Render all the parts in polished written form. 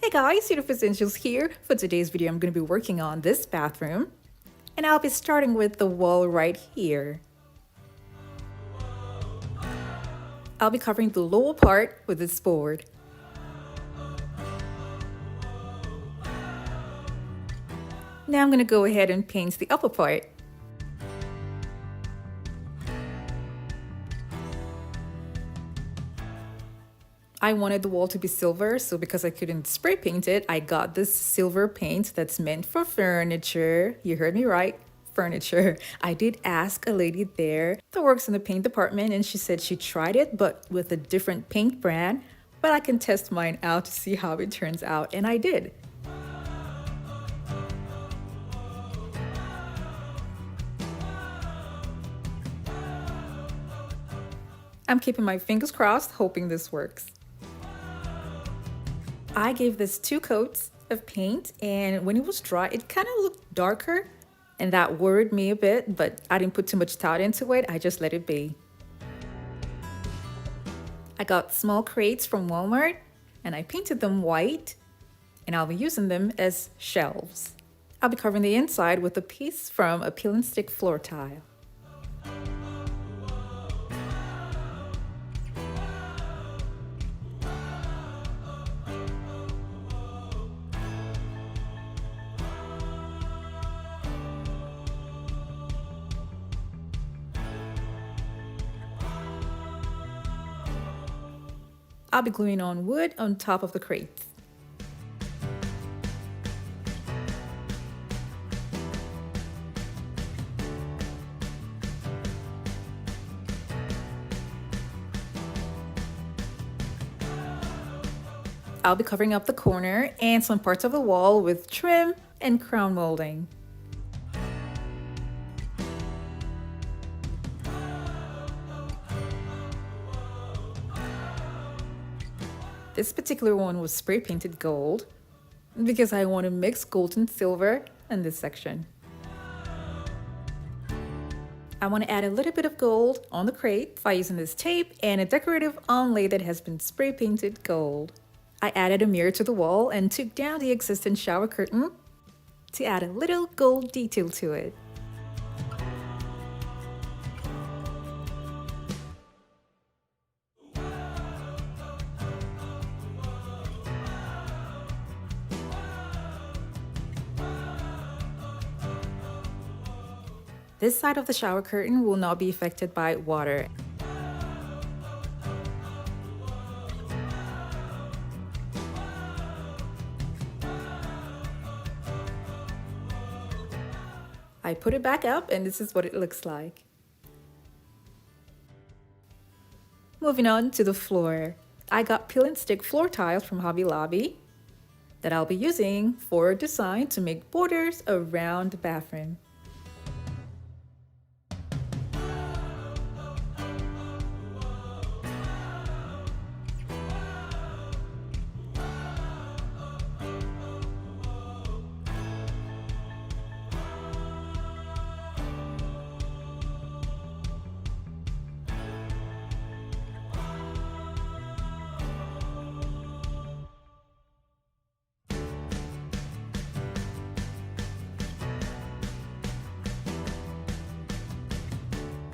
Hey guys, Uniqueness Angels here. For today's video, I'm going to be working on this bathroom. And I'll be starting with the wall right here. I'll be covering the lower part with this board. Now I'm going to go ahead and paint the upper part. I wanted the wall to be silver, so because I couldn't spray paint it, I got this silver paint that's meant for furniture. You heard me right, furniture. I did ask a lady there that works in the paint department, and she said she tried it, but with a different paint brand. But I can test mine out to see how it turns out, and I did. I'm keeping my fingers crossed, hoping this works. I gave this 2 coats of paint, and when it was dry, it kind of looked darker, and that worried me a bit, but I didn't put too much thought into it. I just let it be. I got small crates from Walmart, and I painted them white, and I'll be using them as shelves. I'll be covering the inside with a piece from a peel and stick floor tile. I'll be gluing on wood on top of the crates. I'll be covering up the corner and some parts of the wall with trim and crown molding. This particular one was spray painted gold because I want to mix gold and silver in this section. I want to add a little bit of gold on the crate by using this tape and a decorative onlay that has been spray painted gold. I added a mirror to the wall and took down the existing shower curtain to add a little gold detail to it. This side of the shower curtain will not be affected by water. I put it back up, and this is what it looks like. Moving on to the floor. I got peel and stick floor tiles from Hobby Lobby that I'll be using for design to make borders around the bathroom.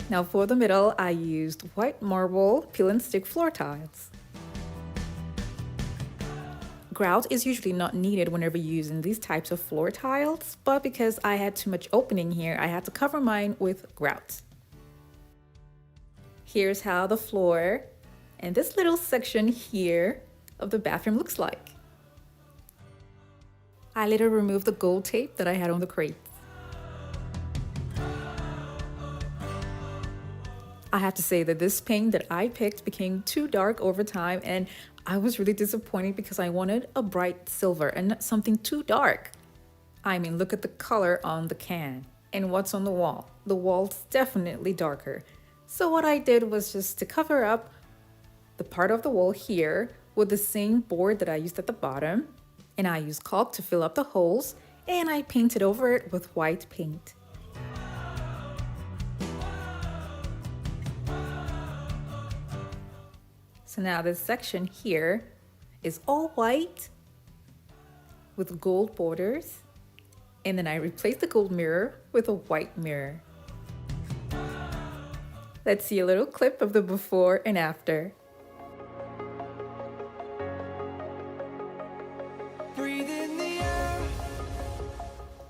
Now for the middle, I used white marble peel and stick floor tiles. Grout is usually not needed whenever using these types of floor tiles, but because I had too much opening here, I had to cover mine with grout. Here's how the floor and this little section here of the bathroom looks like. I later removed the gold tape that I had on the crate. I have to say that this paint that I picked became too dark over time, and I was really disappointed because I wanted a bright silver and not something too dark. I mean, look at the color on the can and what's on the wall. The wall's definitely darker. So what I did was just to cover up the part of the wall here with the same board that I used at the bottom, and I used caulk to fill up the holes, and I painted over it with white paint. So now this section here is all white with gold borders. And then I replaced the gold mirror with a white mirror. Let's see a little clip of the before and after. Breathe in the air.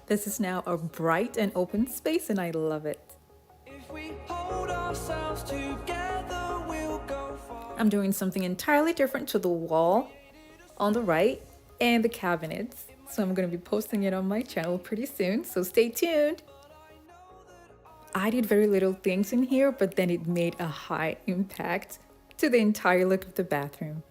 This is now a bright and open space and I love it. If we hold ourselves together, we'll go far. I'm doing something entirely different to the wall on the right and the cabinets. So I'm going to be posting it on my channel pretty soon, so stay tuned. I did very little things in here, but then it made a high impact to the entire look of the bathroom.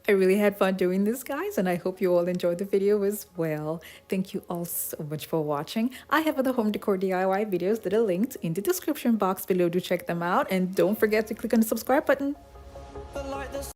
I really had fun doing this, guys, and I hope you all enjoyed the video as well. Thank you all so much for watching. I have other home decor DIY videos that are linked in the description box below to check them out. And don't forget to click on the subscribe button.